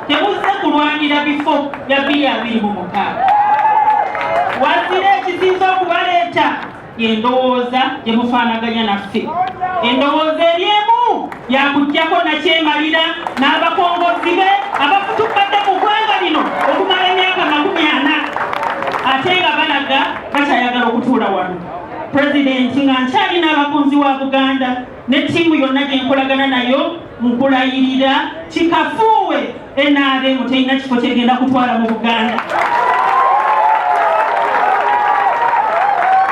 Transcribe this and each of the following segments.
Temuze kulwanira bifo bya 2026. Wazire ekisinza okubaleeta endowooza gye mufaanaganya naffe. Endowooza eriemu yakuggyako nakyemalira n'abakongozi be abafutukadde mu ggwanga lino okumala emyaka 40 ate nga balaga bakyayagala okutuula wano. Pulezidenti nga nkyali n'abakunzi wa Buganda ne ttiimu yonna gye nkolagana nayo nkulayirira kikafuuwe NRM terina kifo kyegenda kutwala mu Buganda.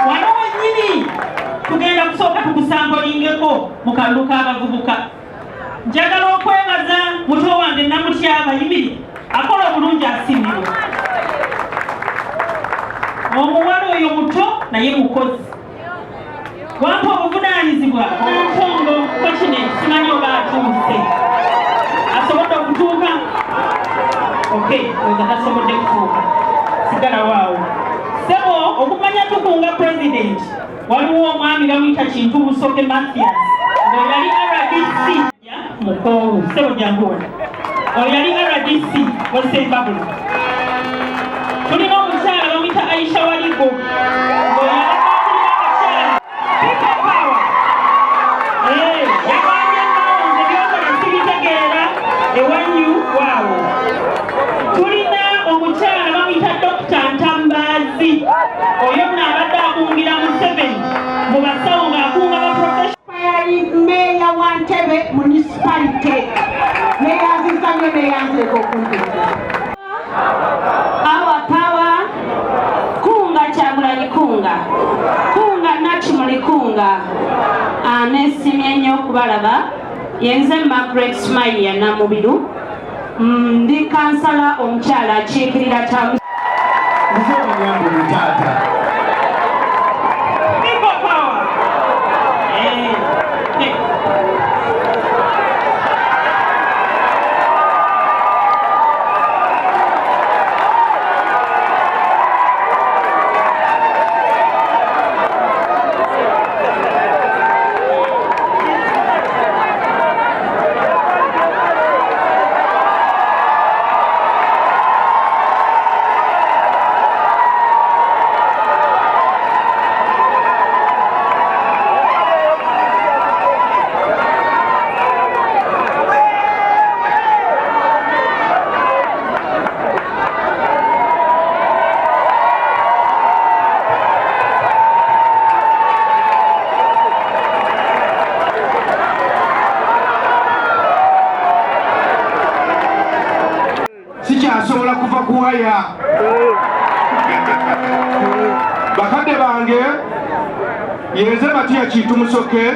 Wano wennyini tugenda kusooka tukusambolingeko mu kalulu k'abavubuka. Njagala okwebaza muto wange Namutyaba Yimiri akola obulungi asiimibwa. Omuwala oyo muto naye mukozi. Wampa obuvunaanyizibwa obutongo kwekine simanyi oba atuuse. Asobodde okutuuka? Okay, oza tasobodde kutuuka. Sigala waawo. Sebo okumanya tukunga president waliwo omwami bamuyita Kintu Busoke Mathias. Oyo yali RDC mukoowu. Sebo janguwona. Oyo yali RDC wa Zimbabwe. Tulina omukyala bamuyita Aisha Waligo. Oyo yali ewanyu waawo. Tulina omukyala bamuyita Dr. Ntambazi. Oyo n'abadde akungira mu 7 mu basawo ng'akunga baprofessional. Meya wa Ntebe municipality neyanziza nnyo neyanzeko okumpisa. Our power kunga Kyagulanyi kunga Nakimuli kunga aneesimye nnyo okubalaba. Yenze Margaret Smile ya Namubiru. Ndi kansala omukyala akiikirira kya sikyasobola kuva kuwaya. Bakadde bange yenze Matiya Kintu Musoke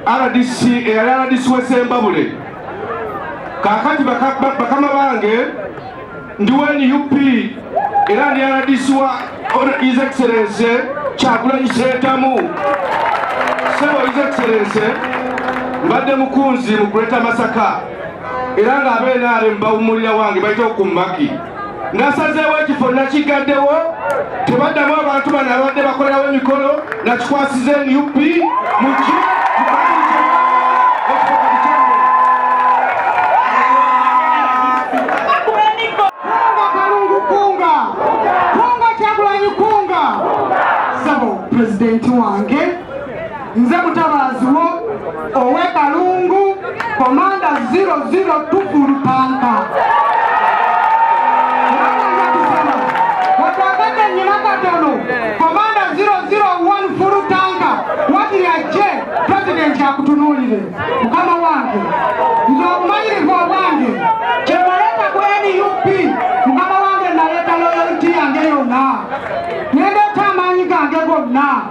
RDC eyali RDC w'Essembabule. Kaakati bakama bange ndiweni UP era ndi RDC wa His Excellency Kyagulanyi Ssentamu. Sebo His Excellency mbadde mukunzi mu Greater Masaka era nga abenaale mbawumulira wange bayita okummaki. Nasazeewo ekifo nakigaddewo tebaddamu abantu bano abadde bakolerawo emikolo nakikwasize NUP muki kunga Kyagulanyi kunga. Sabo pulezidenti wange nze mutabaazi wo owe Kalungu komanda 002 Fulutanka. Watwakadde nnyina katono komanda 001 Fulutanka. Watiryaje pulezidenti akutunuulire mukama wange nze obumanyirivu obwange kyewaleeta ku NUP. Mukama wange naleeta loyalty yange yonna, nendeeta amaanyi gange gonna,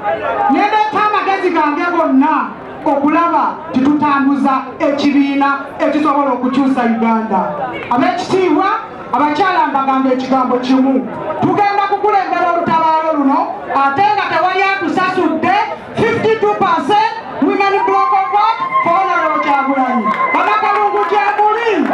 nendeeta amagezi gange gonna okulaba titutambuza ekibiina ekisobola okukyusa Uganda. Ab'ekitiibwa abakyala mbagamba ekigambo kimu, tugenda kukulembera olutabaalo luno ate nga tewali atusasudde 52% women block of vote for Honorable Kyagulanyi. Abakalungu gyemuli.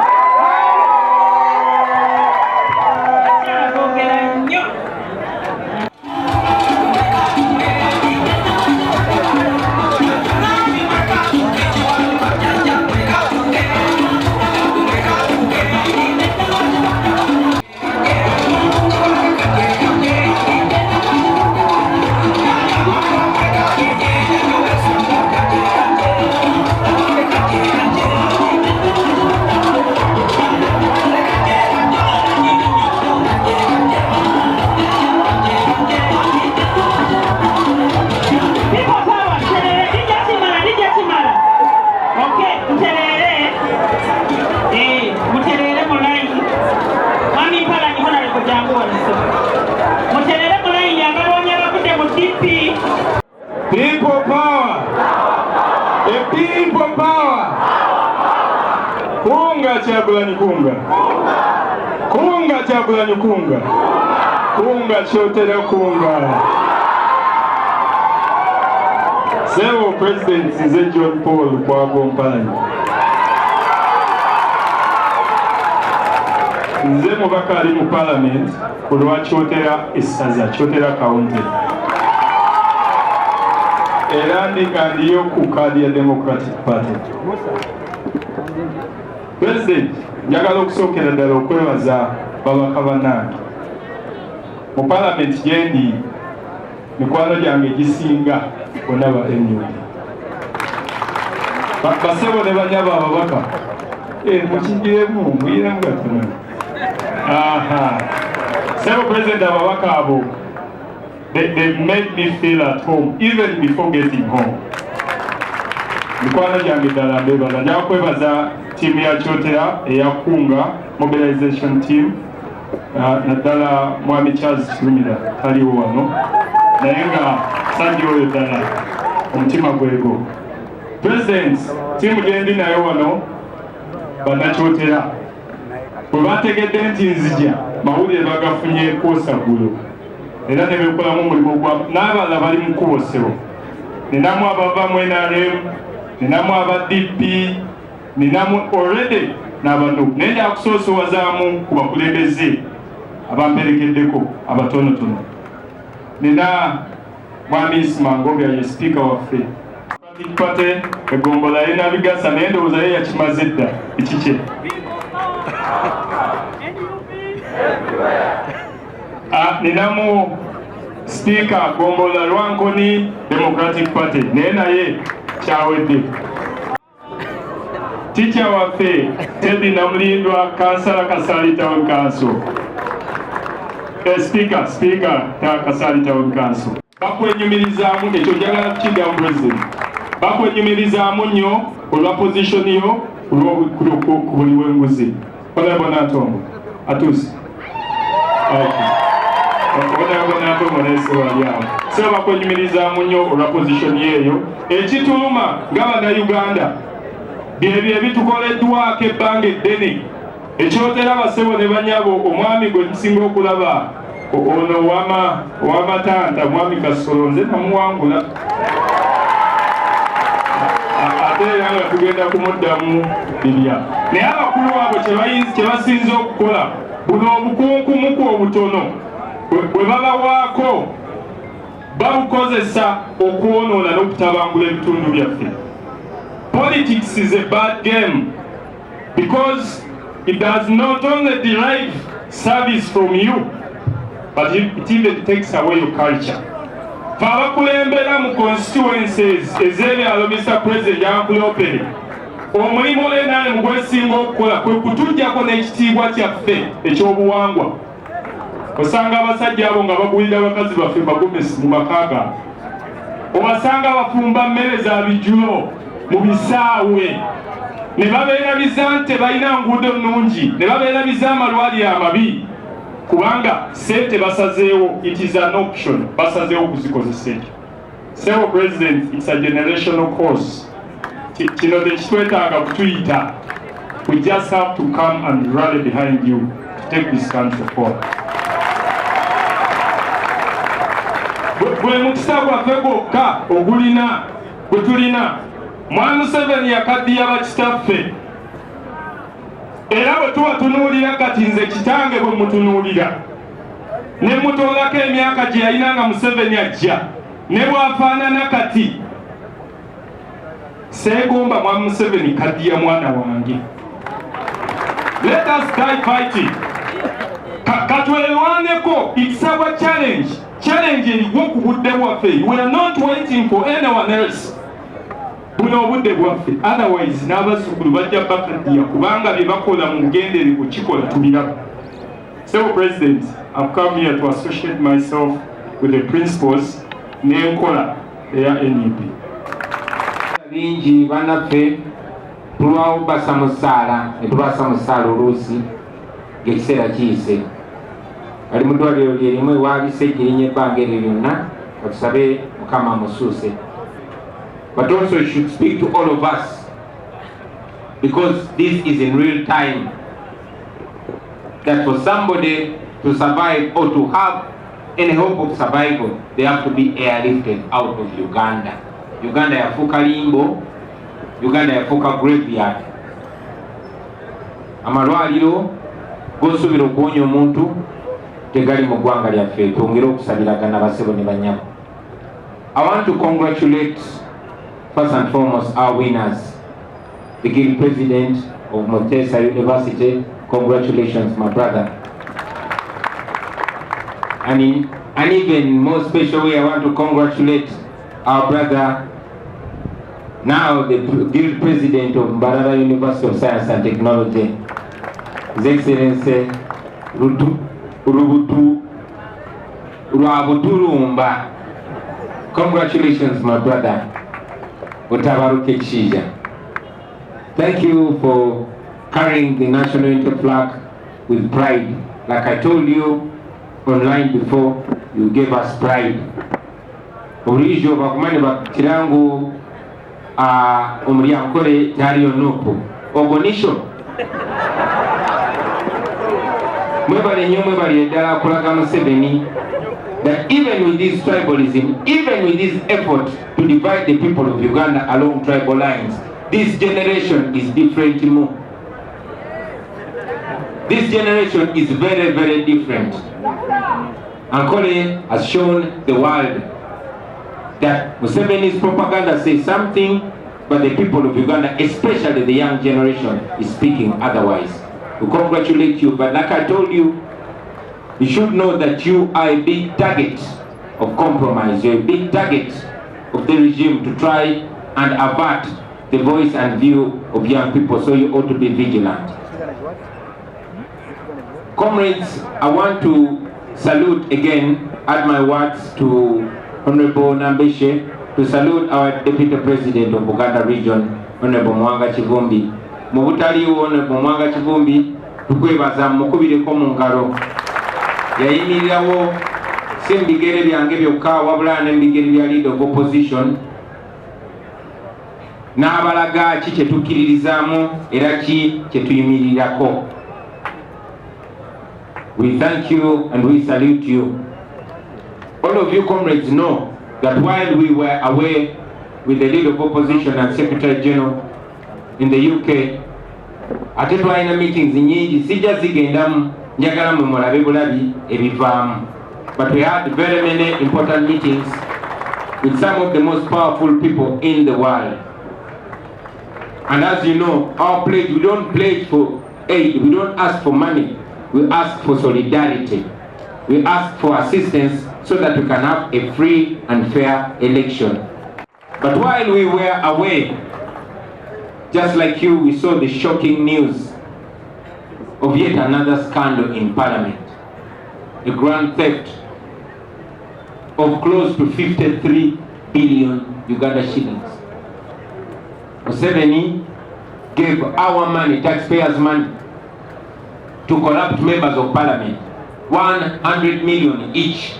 Kunga Kyagulanyi kunga. Kunga Kyagulanyi kunga. Kunga kyotera kunga. Several presidents nze John Paul Kwago Mpalanyi. Nze mubaka ali mu parliament kulwa kyotera essaza kyotera county. Era ndiyo ku kadi ya Democratic Party. President, njagala okusookera ddala okwebaza babaka bannange. Mu parliament gyendi mikwano gyange gisinga bonna ba NUP. Basebo ne banyaba ababaka. Mukigiremu muyiremu gatono. Aha. Several president ababaka abo. They made me feel at home even before getting home. Mikwano gyange ddala mbebaza. Njagala kwebaza tiimu ya Kyotera eyakunga mobilization team. Naddala Mwami Charles Kirumira taliwo wano. Naye nga Sanji oyo ddala omutima gwego. President, tiimu gyendi nayo wano bannakyotera. Bwe bategedde nti nzija mawulire bagafunye kwosaggulo. Era ne bekolamu omulimu gwa n'abalala bali mu kkubo ssebo. Ninamu abava mu NRM, ninamu aba DP, ninamu already n'abanuku. Naye nja kusoosowazaamu ku bakulembeze abamperekeddeko abatonotono. Nina Mwami Ismangobya ye speaker waffe. Party egombola yena bigasa naye ndowooza ye yakimaze dda ekikye. Ninamu speaker Gombola Lwankoni Democratic Party naye naye kyawedde. Teacher waffe Teddy Namulindwa Kansala Kasali Town Council. Speaker ta Kasali Town Council. Bakwenyumirizaamu ekyo njagala kukigamba President. Bakwenyumirizaamu nnyo olwa position yo ku buli wenguzi. Honorable Natongo atuuse. So bakwenyumirizaamu nnyo olwa position yeeyo. Ekituluma ng'Abannayuganda byebyo ebitukoleddwako ebbanga eddene. Ekyotera basebo ne banyabo omwami gwe tusinga okulaba ono ow'amatanta Mwami Kasolo nze namuwangula. Ate era nga tugenda kumuddamu birya. Naye abakulu abo kye basinza okukola buno obukunkumuku obutono bwe babawaako babukozesa okwonoona n'okutabangula ebitundu byaffe. Politics is a bad game because it does not only derive service from you, but it even takes away your culture. Abakulembera mu constituencies ez'ebyalo Mr. President yankulopere omulimu oleenaale mu gwesinga okukola kwe kutugyako n'ekitiibwa kyaffe ekyobuwangwa. Osanga abasajja abo nga bagulira abakazi baffe bagomesi mu maka gaabwe. Obasanga bafumba mmere za bijjulo mu bisaawe ne babeerabiza nti balina nguudo nnungi ne babeerabiza amalwaliro amabi kubanga sente basazeewo. It is an option basazeewo kuzikozesa ekyo. Several President, it's a generational course. Kino tekitwetaaga kutuyita. We just have to come and rally behind you to take this country forward. Gwe mukisa gwaffe gwokka ogulina gwe tulina. Mwami Museveni yakaddiya bakitaffe. Era bwe tubatunuulira kati nze kitange bwe mutunuulira. Ne mutoolako emyaka gye yalina nga Museveni ajja. Ne bwafaanana kati. Seegomba Mwami Museveni kaddiya mwana wange. Let us die fighting. Katwelwaneko, it's our challenge. Challenge eriwo ku budde bwaffe. We are not waiting for anyone else. Buno obudde bwaffe. Otherwise n'abazzukulu bajja bakaddiya kubanga bye bakola mu bugendere kukikola tubiraba. So President, I've come here to associate myself with the principles n'enkola eya NUP. Bingi bannaffe tulwawo basa mu ssaala ne tubasa mu ssaala oluusi ng'ekiseera kiyise. Ali mu ddwaliro lye limu ewaabise erinnya ebbanga eryo lyonna batusabe Mukama amusuuse. But also should speak to all of us because this is in real time. That for somebody to survive or to have any hope of survival, they have to be airlifted out of Uganda. Uganda yafuuka limbo, Uganda yafuuka graveyard. Amalwaliro gosuubira okuwonya omuntu tegali mu ggwanga lyaffe, twongere okusabiragana basebo ne banyabo. I want to congratulate first and foremost our winners, the Guild President of Montesa University. Congratulations, my brother. And in an even more special way, I want to congratulate our brother, now the Guild President of Mbarara University of Science and Technology, His Excellency Rwabuturumba. Congratulations, my brother. Utabaruke Chija. Thank you for carrying the national interflag with pride. Like I told you online before, you gave us pride. Orijo bakumane bakirangu umriankore tari onopo. Ogonisho. Mwebale nyomwe bali edala kulaga Museveni that even with this tribalism, even with this effort to divide the people of Uganda along tribal lines, this generation is different more. This generation is very, very different. Ankole has shown the world that Museveni's propaganda says something, but the people of Uganda, especially the young generation, is speaking otherwise. We congratulate you, but like I told you, you should know that you are a big target of compromise. You're a big target of the regime to try and avert the voice and view of young people, so you ought to be vigilant. Comrades, I want to salute again, add my words to Honorable Nambeshe, to salute our Deputy President of Buganda Region, Honorable Mwanga Chivumbi. Mubutali Honorable Mwanga Chivumbi, tukwebaza mukubireko mu ngalo. Yayimirirawo si mbigere byange byokka wabula n'embigere bya leader of opposition, n'abalaga ki kye tukkiririzaamu era ki kye tuyimirirako. We thank you and we salute you. All of you comrades know that while we were away with the leader of opposition and Secretary General in the UK, ate twalina meetings nyingi sijja zigendamu njagala mwe mulabe bulabi ebivaamu. But we had very many important meetings with some of the most powerful people in the world. And as you know, our pledge, we don't pledge for aid, we don't ask for money, we ask for solidarity. We ask for assistance so that we can have a free and fair election. But while we were away, just like you, we saw the shocking news of yet another scandal in Parliament. A grand theft of close to 53 billion Uganda shillings. Museveni gave our money, taxpayers' money, to corrupt members of Parliament. 100 million each.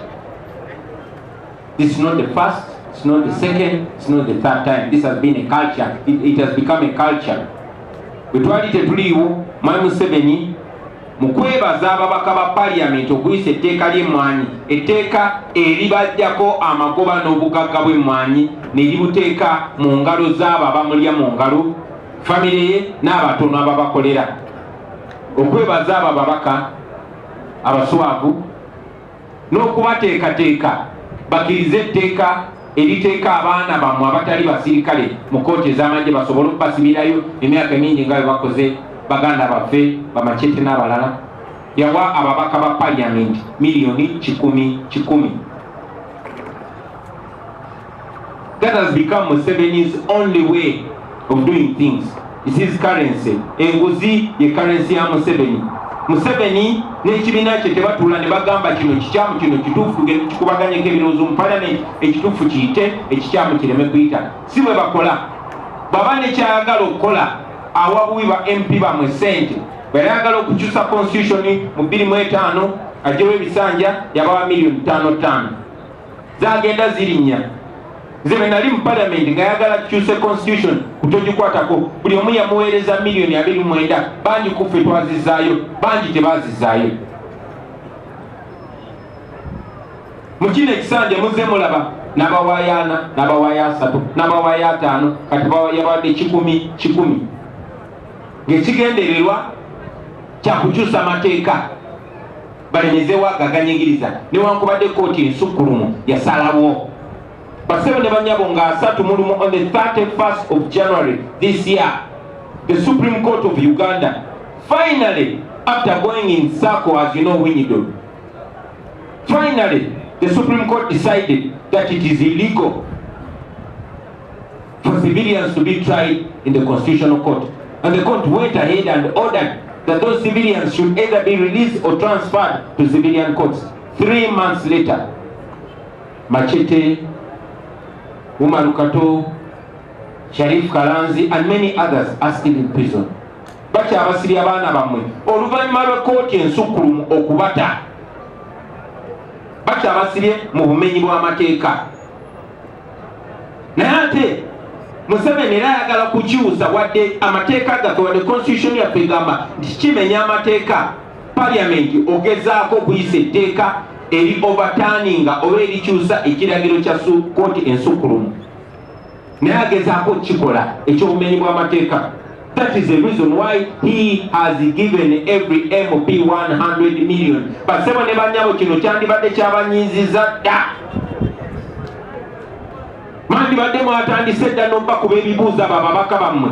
This is not the first, it's not the second, it's not the third time. This has been a culture. It has become a culture. Wetwalite tuliwo Mwami Museveni mukwebaza ababaka ba Parliament okuyisa etteeka ly'emmwanyi, etteeka eribajjako amagoba n'obugagga bw'emmwanyi ne libuteeka mu ngalo z'abo abamulya mu ngalo, famire ye n'abatono ababakolera. Okwebaza abo ababaka abaswavu n'okubateekateeka bakirize etteeka eriteeka abaana bammwe abatali basirikale mu kooti ez'amagye basobole okubasibirayo emyaka mingi nga bwe bakoze baganda baffe bamachete n'abalala. Yawa ababaka ba Parliament million 10. That has become Museveni's only way of doing things. This is currency. Enguzi ye currency ya Museveni. Museveni n'ekibiina kye tebatula ne bagamba kino kikyamu kino kituufu tugende tukubaganyeko ebirowoozo mu Parliament, ekituufu kiyite ekikyamu kireme kuyita. Si bwe bakola. Baba ne kyayagala okukola awabuwi ba MP bamwe ssente bwe yayagala okukyusa constitution mu 2005 ajjewo ebisanja yabawa million 5 zagenda zirinnya nze bwe nali mu parliament nga yagala tukyuse constitution kutogikwatako buli omu yamuweereza miliyoni 29 bangi kuffe twazizaayo bangi tebazizaayo. mu kino ekisanja muzze mulaba n'abawaayo 4 n'abawaayo 3 n'abawaayo 5 kati yabawadde 10 ng'ekigendererwa kyakukyusa amateeka balemezeewo agaganyigiriza newankubadde kooti ensukkulumu yasalawo basebo ne banyabo nga 3 on the 31st of January this year. The Supreme Court of Uganda finally, after going in circle as you know when you do, finally the Supreme Court decided that it is illegal for civilians to be tried in the Constitutional Court, and the court went ahead and ordered that those civilians should either be released or transferred to civilian courts. 3 months later, Machete, Umar Kato, Sharif Kalanzi and many others are still in prison. Bacha abasiri abaana bamwe oluvannyuma lw'ekkooti ensukkulumu okubata bacha abasirye mu bumenyi bw'amateeka. Naye ate Museveni era ayagala kukyusa wadde amateeka gaffe wadde constitution yaffe egamba nti kimenya amateeka parliament ogezaako okuyisa etteeka eri overturninga oba erikyusa ekiragiro kya kkooti ensukkulumu naye agezaako okukikola ekyobumenyi bw'amateeka. That is the reason why he has given every MP 100 million. Basebo ne banyabo kino kyandibadde kyabanyiiziza dda. Mwandibadde mwatandise dda n'obakuba ebibuuzo abo ababaka bammwe.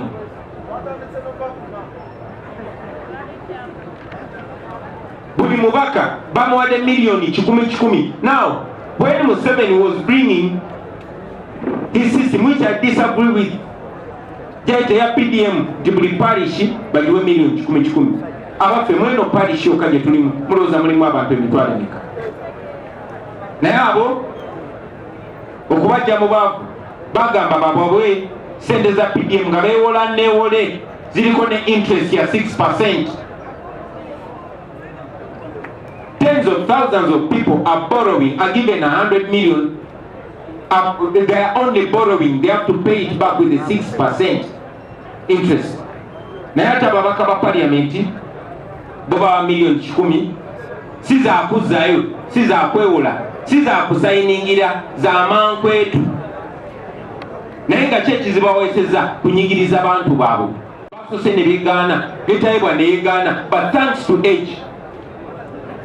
Buli mubaka bamuwadde miliyoni 10. Now, when Museveni was bringing his system, which I disagree with, jaite ya PDM tibuli parish baliwe miliyoni 10. Abaffe mweno parish okaje tulimu mulooza mulimu abantu emitwalo emeka. Naye abo okubajja mu baavu bagamba babwe sente za PDM nga beewola neewole ziriko ne interest ya 6%. Tens of thousands of people are borrowing, are given 100 million. They are only borrowing, they have to pay it back with the 6% interest. Naye ate ababaka ba parliament bo bawa miliyoni 10 si za kuzzaayo, si za kwewola, si za kusayiningira, za mankwetu. Naye nga kyekizibu baweeseza kunyigiriza bantu baabwe. Basose ne beegaana, betayibwa ne yeegaana, but thanks to age.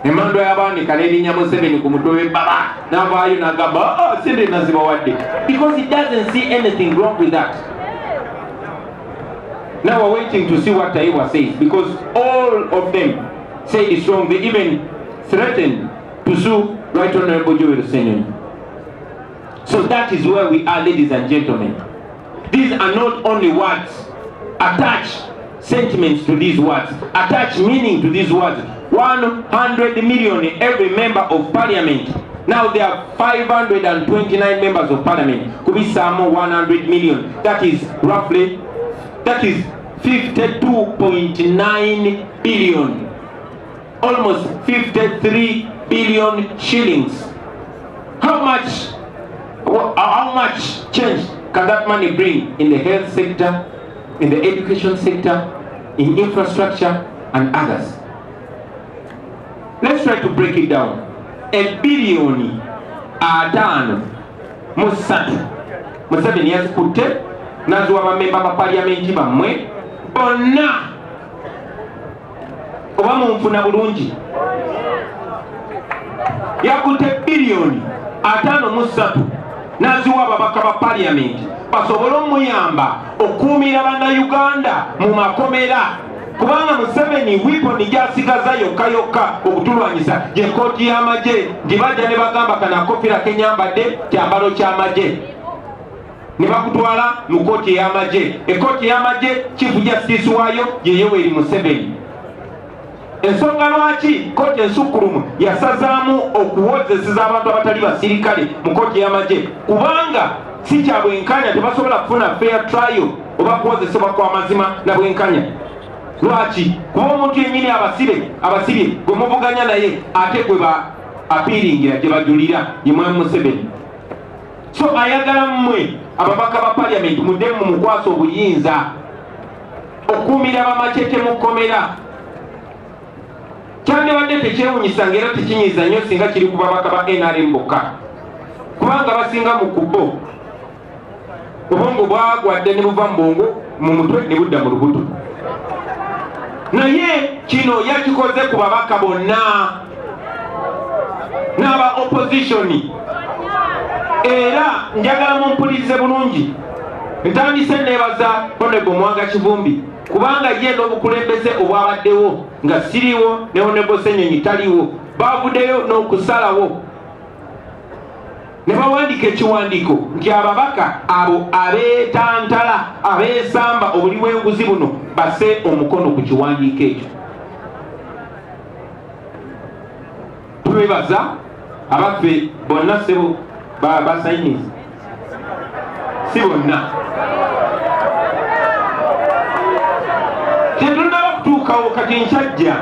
Emando y'abawanika n'erinnya Museveni ku mutwe w'ebbaba n'avaayo n'agamba sente nazibawadde, because he doesn't see anything wrong with that. Now we're waiting to see what Taiwa says, because all of them say it's wrong. They even threatened to sue Right Honorable Joel Senyonyi. So that is where we are, ladies and gentlemen. These are not only words. Attach sentiments to these words. Attach meaning to these words. 100 million every member of parliament. Now there are 529 members of parliament. Could be some 100 million. That is roughly, that is 52.9 billion. Almost 53 billion shillings. How much change can that money bring in the health sector, in the education sector, in infrastructure and others? Let's try to break it down. Bilioni 5 Museveni yazikutte naziwa bamemba ba parliament bammwe bonna oba munfuna bulungi. Yakutte bilioni 5 naziwa ababaka ba parliament basobole omuyamba okuumira bannayuganda mu makomera, kubanga Museveni weapon gyasigaza yokka okutulwanyisa gye kkooti y'amagye. Ndibajja ne bagamba kanakofira kenyambadde kyambalo ky'amagye ne bakutwala mu kkooti y'amagye. Ekkooti y'amagye chief justice waayo ye Yoweri Museveni. Ensonga lwaki kkooti ensukkulumu yasazaamu okuwozeseza abantu abatali basirikale mu kkooti y'amagye, kubanga si kya bwenkanya, tebasobola kufuna fair trial oba kuwozesebwa kwa mazima na bwenkanya. Lwaki? Kuba omuntu yennyini abasibye gwe muvuganya naye ate gwe ba apiringira gye bajulira ye Mwami Museveni. So ayagala mmwe ababaka ba parliament mudde mu mukwasa obuyinza okuumira bamacete mu kkomera. Kyandibadde tekyewunyisa ng'era tekinyiiza nnyo singa kiri ku babaka ba NRM bokka, kubanga basinga mu kubo obwongo bwagwadde ne buva mu mutwe ne budda mu lubuto. Naye kino yakikoze ku babaka bonna n'aba opposition. Era njagala mumpulirize bulungi, ntandise neebaza Honorable Mwanga Kivumbi kubanga ye n'obukulembeze obwabaddewo nga siriwo ne Honorable Ssenyonyi taliwo, baavuddeyo n'okusalawo ne bawandika ekiwandiiko nti ababaka abo abeetantala abeesamba obuli bw'enguzi buno basse omukono ku kiwandiiko ekyo. Twebaza abaffe bonna sebo basayiniza, si bonna tetunaba kutuukawo kati nkyajja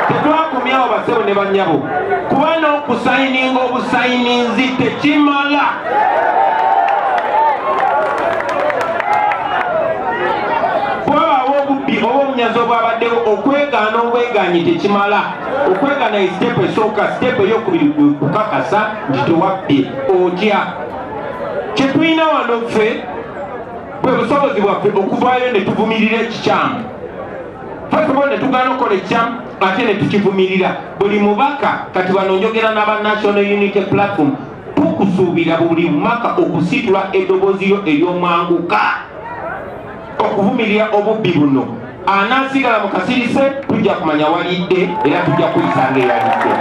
tetwakomyawo basebo ne bannyabo kuba n'okusayininga obusayininzi tekimala. Bwabaawo obubbi oba obunyazi obwabaddewo okwegaana obwegaanyi tekimala. Okwegaana ye sitepu esooka, sitepu ey'okubiri kukakasa nti tewabbye otya. Kye tulina wano ffe bwe busobozi bwaffe okuvaayo ne tuvumirira ekikyamu. Fasibo ne tugaana okukola ekikyamu ate ne tukivumirira. Buli mubaka kati bano njogera n'aba National Unity Platform tukusuubira buli mumaka okusitula eddoboozi yo ery'omwanguka okuvumirira obubbi buno. Anaasigala mu kasirise tujja kumanya walidde era tujja kuyisanga eyalidde.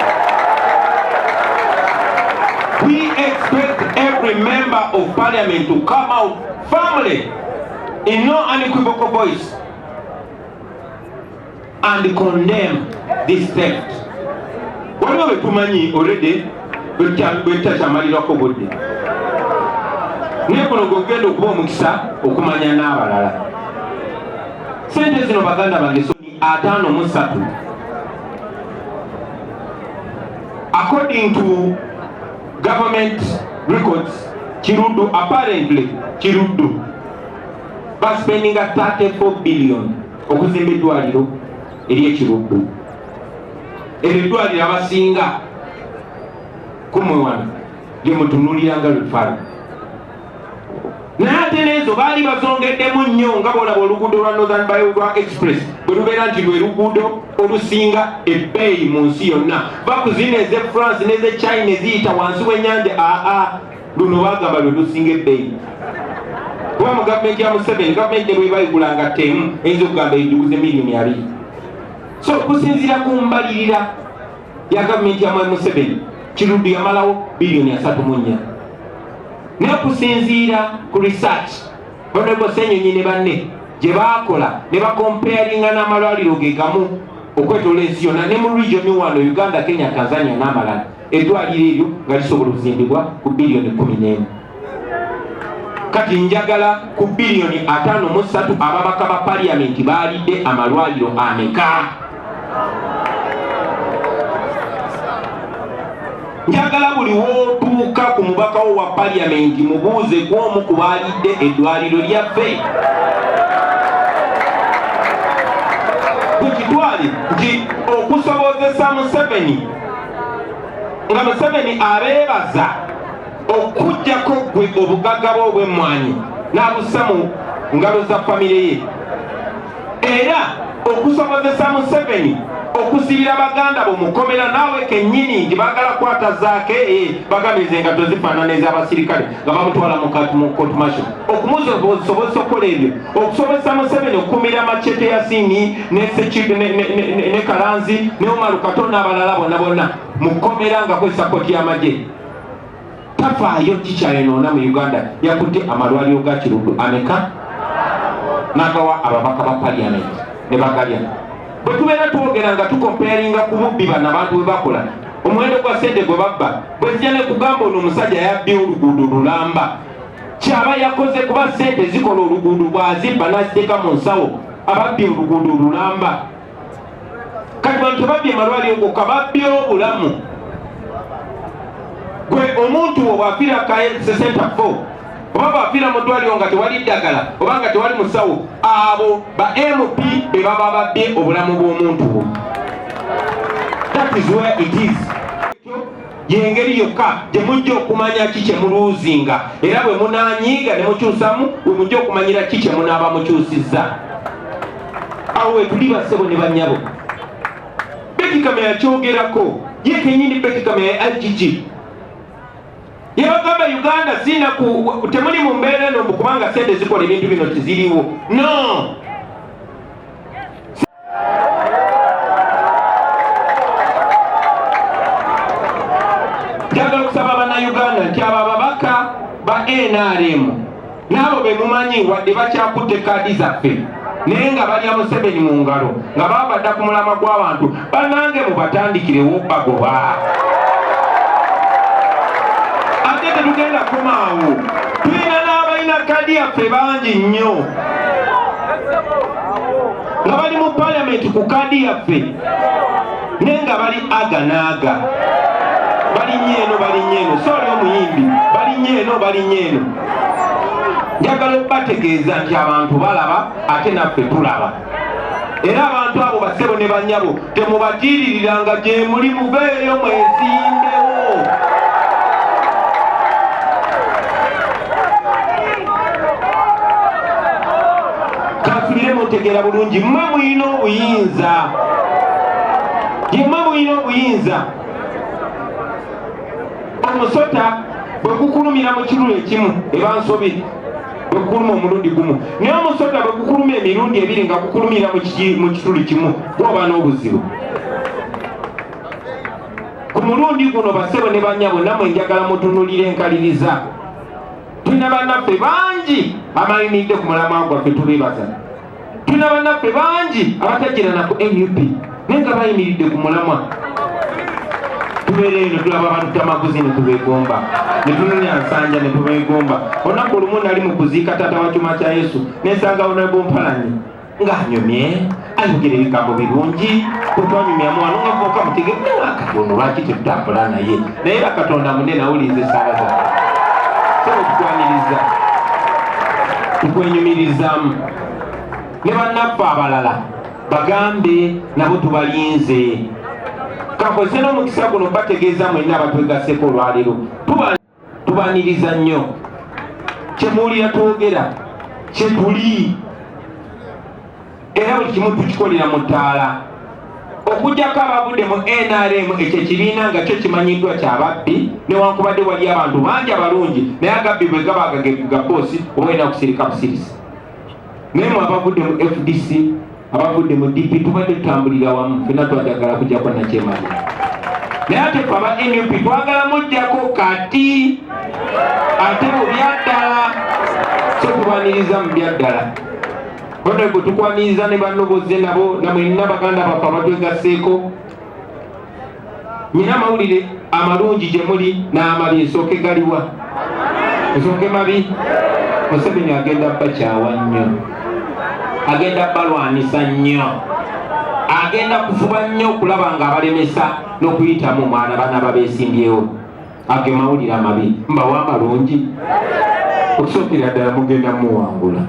We expect every member of parliament to come out firmly in no unequivocal voice and condemn this theft. Waliwo betumanyi already bwekyamalirako budde naye kuno gwogenda okuba omukisa okumanya n'abalala. Sente zino baganda bange 53 according to government records Kiruddu, apparently Kiruddu baspendinga 34 billion okuzimba eddwaliro ery'Ekiruddu. Eryo eddwaliro abasinga kumwewano lyemutunulira nga lufala. Naye ate n'ezo baali bazongeddemu nnyo nga bwolaba oluguudo lwa Northern Bypass Express bwe lubeera nti lwe luguudo olusinga ebbeeyi mu nsi yonna. Bakuzina ez'e France n'ez'e China eziyita wansi w'ennyanja, luno baagamba lwe lusinga ebbeeyi. Kuba mu gavumenti ya Museveni, gavumenti ne bwe bayigulanga ttemu eyinza okugamba ejuguze miliyoni 2. So kusinziira ku mbalirira ya gavumenti ya Museveni, Kiruddu yamalawo biliyoni 3.4. Naye okusinziira ku research Honorable Ssenyonyi ne banne gye baakola ne bakomparinga n'amalwaliro ge gamu okwetola ensi yonna ne mu region wano Uganda, Kenya, Tanzania n'amalala, eddwaliro eryo nga lisobola okuzimbibwa ku biliyoni 14. Kati njagala ku biliyoni 53 ababaka ba parliament baalidde amalwaliro ameka? Njagala buli wootuuka ku mubaka wo wa parliament mubuuze gw'omu ku baalidde eddwaliro lyaffe. Bukitwale nti okusobozesa Museveni nga Museveni abeebaza okuggyako gwe obugagga bwe obw'emmwanyi n'abussa mu ngalo za famire ye, era okusobozesa Museveni okusibira baganda bo mukomera naawe kennyini nti baagala kwata zaake bagamize engato zifaanana ez'abasirikale nga bamutwala mu court martial. Okumusobozesa okukola ebyo, okusobozesa Museveni okukumira Machete ya Singi ne Kalanzi ne Omar Kato n'abalala bonna bonna mukomera nga kwesa koti y'amagye. Tafaayo kikyayinoona mu Uganda. Yakutte amalwaliro ga Kiruddu ameka n'agawa ababaka ba parliament ne bagalya. Bwe tubeera twogera nga tukomparinga ku bubbi bano abantu bwe bakola, omuwendo gwa ssente gwe babba, bwe zijja ne kugamba ono omusajja yabbye oluguudo lulamba, kyaba yakoze kuba ssente zikola oluguudo bw'azibba n'aziteeka mu nsawo, ababbye oluguudo lulamba. kati bantu babbye malwaliro gokka babbye obulamu. Gwe omuntu obwafiira center 4 oba bwafiira mu ddwaliro nga tewali ddagala oba nga tewali musawo, abo ba MP be baba babbye obulamu bw'omuntu. That is where it is. Yengeri yokka gye mujja okumanya ki kye muluuzinga, era bwe munanyiiga ne mukyusamu bwe mujja okumanyira ki kye munaaba mukyusizza. Awo we tuli bassebo ne bannyabo. Beki Kamya yakyogerako, ye kennyini Beki Kamya ya LGG. Yabagamba Uganda sina temuli mu mbeera eno kubanga sente zikola ebintu bino tiziriwo. No! Njagala okusaba bannayuganda nti abo ababaka ba NRM n'abo be mumanyi wadde bakyakutte kaadi zaffe naye nga balya Museveni mu ngalo nga babadda ku mulama gw'abantu, bannange mubatandikirewo bagoba. Ate tetugenda komaawo, tulina n'abalina kaadi yaffe bangi nnyo nga bali mu palamenti ku kaadi yaffe naye nga bali aga naaga. Bali nyeeno, sori omuyimbi, bali nyeeno. Njagala okubategeeza nti abantu balaba ate naffe tulaba. Era abantu abo bassebo ne bannyabo temubatiiririranga gye muli, mubeeyo mwesimbewo. Kansubire mutegeera bulungi, mmwe mulina obuyinza. Yemmwe mulina obuyinza. Omusota bwe gukulumira mu kirulu ekimu ebansobi bwe gukuluma omulundi gumu, naye omusota bwe gukuluma emirundi ebiri nga gukulumira mu kitulu kimu gwoba n'obuzibu. Ku mulundi guno bassebo ne bannyabo nammwe njagala mutunulire enkaliriza. Tulina bannaffe bangi abayimiridde ku mulamwa gwaffe, tubeebaza. Tulina bannaffe bangi abatajjira na ku NUP naye nga bayimiridde ku mulamwa. Tubeere eno tulaba abantu tamaguzi ne tubeegomba, ne tunonya nsanja ne tubeegomba. Olunaku olumu nali mu kuziika taata wa kyuma kya Yesu nensanga Honorable Mpalanyi ng'anyumye ayogera ebigambo birungi, bwe twanyumyamu wano nga vuuka mutegeere akatono lwaki tetutambula naye, naye Katonda munene awuliriza essaala zaffe. Sebo tukwaniriza tukwenyumirizamu ne bannaffe abalala bagambe nabo tubalinze. Kakozese n'omukisa guno bategeeza mwenna abatwegasseko olwaleero tubaniriza nnyo kye muwulira twogera kye tuli, era buli kimu tukikolera mu ttaala. Okugyako abavudde mu NRM ekyo ekibiina nga kyo kimanyiddwa kyababbi, newankubadde wali abantu bangi abalungi naye agabbi bwe gaba ga boosi oba olina kusirika busirisi. Naye mwe abavudde mu FDC, abavudde mu DP tubadde tutambulira wamu, ffenna twajagala kujjako nakyemali. Naye ate ffe aba NUP twagala mujjako kati ate mu byaddala, so tubaniriza mu byaddala. Honorable tukwaniriza ne bannoboze nabo namwenna baganda baffe abatwegasseeko. Nyina amawulire amalungi gye muli n'amabi, nsooke galiwa? Nsooke mabi? Museveni agenda bakyawa nnyo, agenda balwanisa nnyo, agenda kufuba nnyo okulaba ng'abalemesa n'okuyitamu mwana bana babeesimbyewo. Ago mawulire amabi mbawa amalungi, okusookera ddala mugenda muwangula.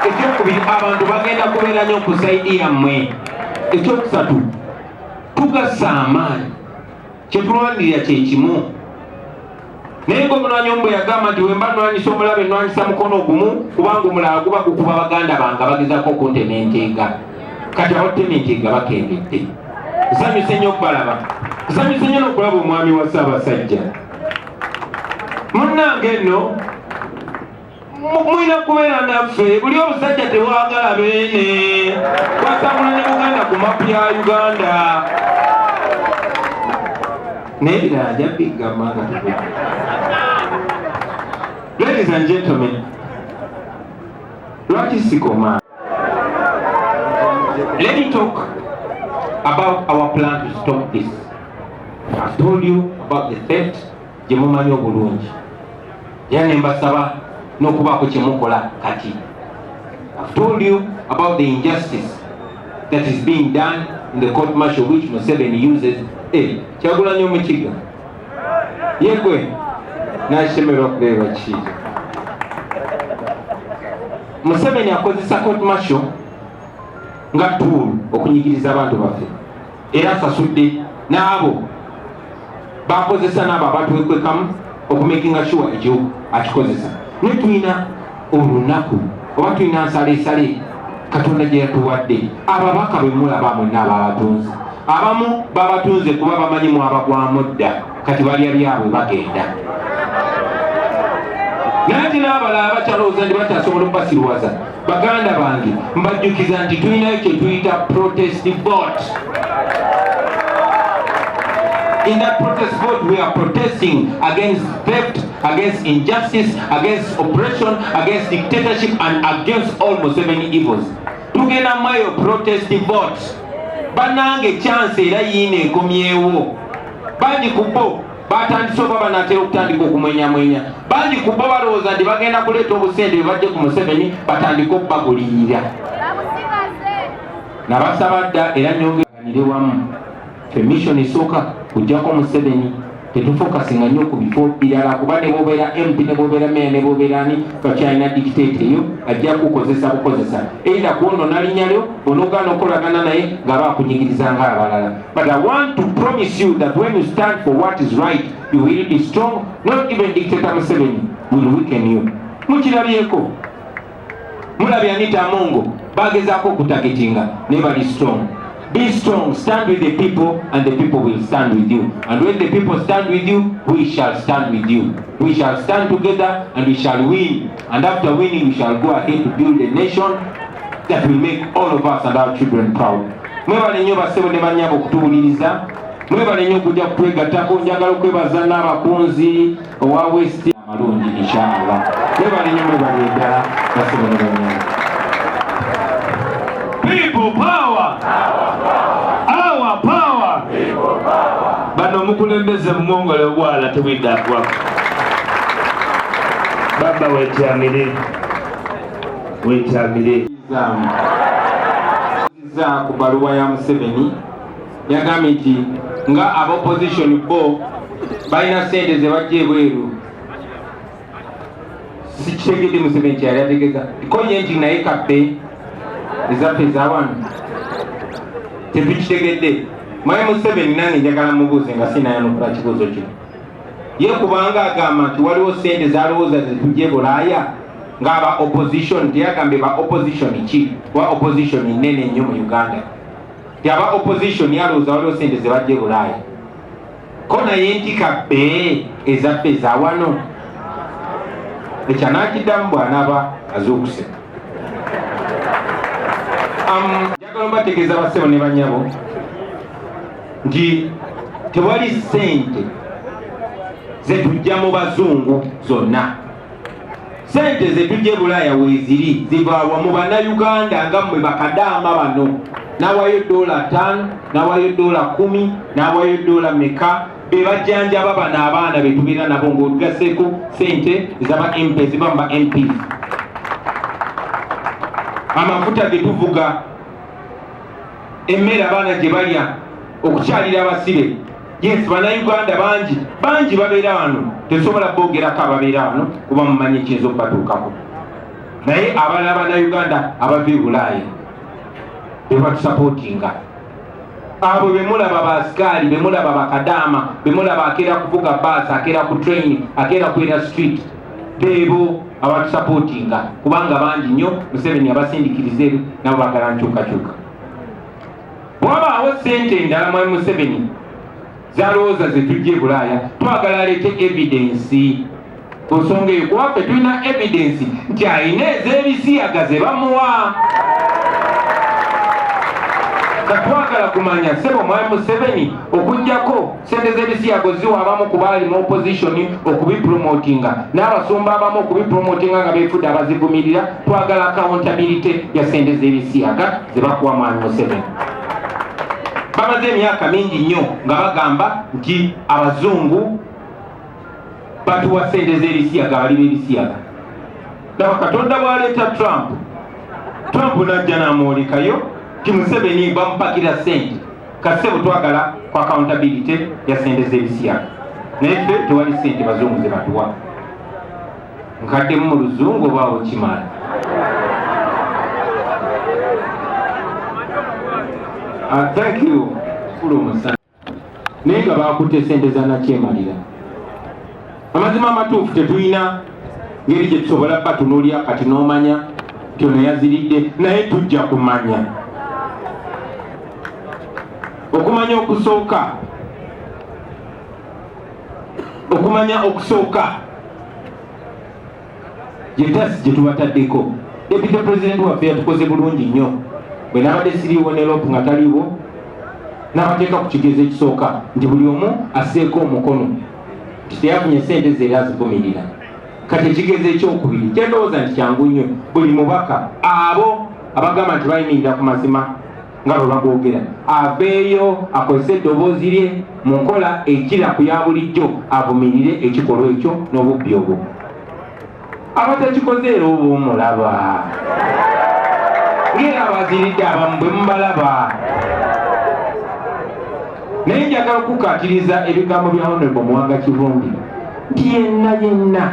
Ekyokubiri, abantu bagenda kubeera nnyo ku saidi yammwe. Ekyokusatu, tugassa amaanyi, kyetulwanirira kye kimu. Naye ng'omulwanyi omu bwe yagamba nti wemba nnwanyisa omulabe nnwanyisa mukono gumu kubanga omulala guba gukuba baganda bange bagezaako okuntema enteega. Kati abattema enteega bakendedde. Nsanyuse nnyo okubalaba, nsanyuse nnyo n'okulaba omwami wa Ssaabasajja. Munnange nno mulina kubeera naffe, buli obusajja tewagala beene, twasangula ne Buganda ku mapu ya Uganda. Naye ebirala nja bigamba nga tubi. Ladies and gentlemen, lwaki sikoma? Let me talk about our plan to stop this. I've told you about the theft, gye mumanyi obulungi. Era ne mbasaba n'okubaako kye mukola kati. I've told you about the injustice. that is being done in the court martial which Museveni uses. Kyagulanyi Omukiga yegwe nashemerwa kureba kiyo. Museveni akozesa court martial nga tool okunyigiriza abantu baffe, era asasudde n'abo bakozesa n'abo abatwekwekamu okumakinga sure ekyo akikozesa. Ne tulina olunaku oba tulina nsaleesale Katonda gye yatuwadde. Ababaka bwe mulaba mwenna ababatunze, abamu babatunze kuba bamanyi mwabagwamu dda, kati balya byabwe bagenda. Nati n'abalala bakyalowooza nti bakyasobola okubasirwaza. Baganda bange mbajjukiza nti tulinayo kye tuyita protest vote. In that protest vote, we are protesting against theft, against injustice, against oppression, against dictatorship, and against all Museveni evils. Tugenda mayo protest vote. Banange chance era yine ekomyewo. Bangi kubo batandise oba banatera okutandika okumwenyamwenya. Bangi kubo balowooza nti bagenda kuleeta obusente bajje ku Museveni batandika okubagulirira. Nabasaba dda era nyongeranire wamu. Mission esooka kujjako Museveni tetufokasinga nnyo ku bifo birala, kuba ne bobeera MP ne bobeera meya ne bobeera ani kakyalina dictate eyo ajja kukozesa bukozesa either kwonona linnya lyo onogaana okolagana naye ng'aba akunyigiriza ng'abalala. But I want to promise you that when you stand for what is right, you will be strong. Not even dictator Museveni will weaken you. Mukirabyeko, mulabye Anita Amongo bagezaako okutagetinga ne bali strong. Be strong, stand with the people, and the people will stand with you. And when the people stand with you, we shall stand with you. We shall stand together and we shall win. And after winning, we shall go ahead to build a nation that will make all of us and our children proud. Mwebale nnyo bassebo ne bannyabo okutuwuliriza. Mwebale nnyo okujja kutwegattako. Njagala okwebaza n'abakunzi owa West amalungi inshallah. Mwebale nnyo, mwebale ddala bassebo ne bannyabo. People power! Our power! Bano mukulembeze mumongole obwala tebwiddakwa. Baba wetyamire. Wetyamire. Ku baluwa ya Museveni yagambye nti nga ab'opposition bo balina ssente ze bajja ebweru. Sikitegedde Museveni kyali ategeeza. Konye nti naye kabbe ezaffe ez'abantu tetukitegedde. Mwaye Museveni nange njagala mubuuze nga sinayanukula kibuuzo kino. Ye kubanga agamba nti waliwo ssente z'alowooza zetujje Bulaaya ng'aba opposition, teyagambye ba opposition ki, wa opposition nnene nnyo mu Uganda. Ti aba opposition yalowooza waliwo ssente ze bajje Bulaaya. Ko naye nti kabbe ezaffe ez'awano ekyanakiddamu bw'anaaba azuukuse. Njagala mbategeeza bassebo ne bannyabo nti tewali ssente zetujja mu bazungu zonna. Ssente zetujja Bulaaya weeziri zivaawa mu bannayuganda nga mmwe bakadaama bano. N'awaayo $5, n'awaayo $10, n'awaayo $1 meka be bajjanjaba bano abaana be tubeera nabo ng'otugaseeko ssente ez'aba MP ziba mu ba MP. Amafuta ge tuvuga, emmere abaana gye balya, okukyalira abasibe. Yes, bannayuganda bangi babeera wano, tesobola boogerako ababeera wano kuba mumanyi ekiyinza okubatuukako. Naye abalala bannayuganda abava e Bulaaya be batusapootinga. Abo be mulaba baasikaali, be mulaba bakadaama, be mulaba akeera kuvuga baasi, akeera ku train, akeera kwera street, beebo abatusapootinga kubanga bangi nnyo. Museveni abasindikiriza eri nabo bagala nkyukakyuka. Bw'abaawo ssente endala mwami Museveni z'alowooza zetujja e Bulaaya, twagala aleete evidence ku nsonga eyo. Kuwaffe tulina evidence nti alina ez'ebisiyaga ze bamuwa. Katwagala kumanya ssebo mwami Museveni okujjako ssente z'ebisiyago ziwa abamu ku baali mu opposition okubipromotinga, n'abasumba abamu okubipromotinga nga beefudde abazivumirira. Twagala accountability ya ssente z'ebisiyaga ze bakuwa mwami Museveni. Bamaze emyaka mingi nnyo nga bagamba nti abazungu batuwa ssente z'ebisiyaga, bali b'ebisiyaga. Laba Katonda bw'aleeta Trump n'ajja n'amwolekayo Museveni bamupakira sente kasebo twagala kwa accountability ya sente z'ebisiyaga naye ffe tewali sente bazungu ze batuwa nkaddemu mu luzungu obaawo kimala thank you kulumusana naye nga bakutte sente zanakyemalira amazima amatuufu tetulina ngeri gye tusobola batunuulya kati n'omanya tyono yaziridde naye tujja kumanya okumanya okusooka gyetasi gye tubataddeko deputy president waffe yatukoze bulungi nnyo bwe nabadde siriiwo ne lopu nga taliiwo n'abateeka ku kigezo ekisooka nti buli omu asseeko omukono teyafunye sente ze era azivumirira kati ekigezo ekyokubiri kyendowooza nti kyangu nnyo buli mubaka abo abagamba nti bayimirira ku mazima nga bwe bagoogera aveeyo akozese eddoboozi lye mu nkola ekira ku ya bulijjo avumirire ekikolwa ekyo n'obubbi obwo abatakikoze era oba omulaba ngera abaziridde abamu bwe mubalaba naye njagala okukaatiriza ebigambo bya honorable Muwanga Kivumbi nti yenna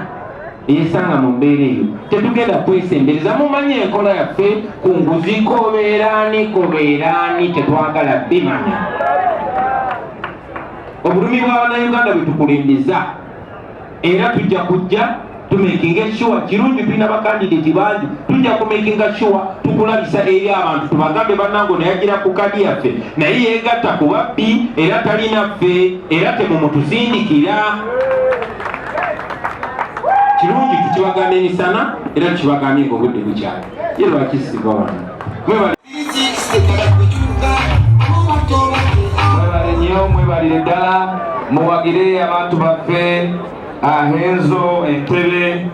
eyesanga mu mbeera eyo tetugenda kwesembereza mumanye enkola yaffe ku nguzi kobeeraani tetwagala bimanya obulumi bw'abannayuganda bwe tukulembeza era tujja kujja tumakinga sure kirungi tulina bakandidati bangi tujja kumakinga sure tukulabisa eri abantu tubagambe bannango nayagira ku kadi yaffe naye yeegatta ku babbi era talina ffe era temumutusindikira kirungi tukibagambe emisana era tukibagambe ng'obudde bukyali ye lwakisiba wano mwebale nnyo mwebalire ddala muwagire abantu baffe ahenzo entebe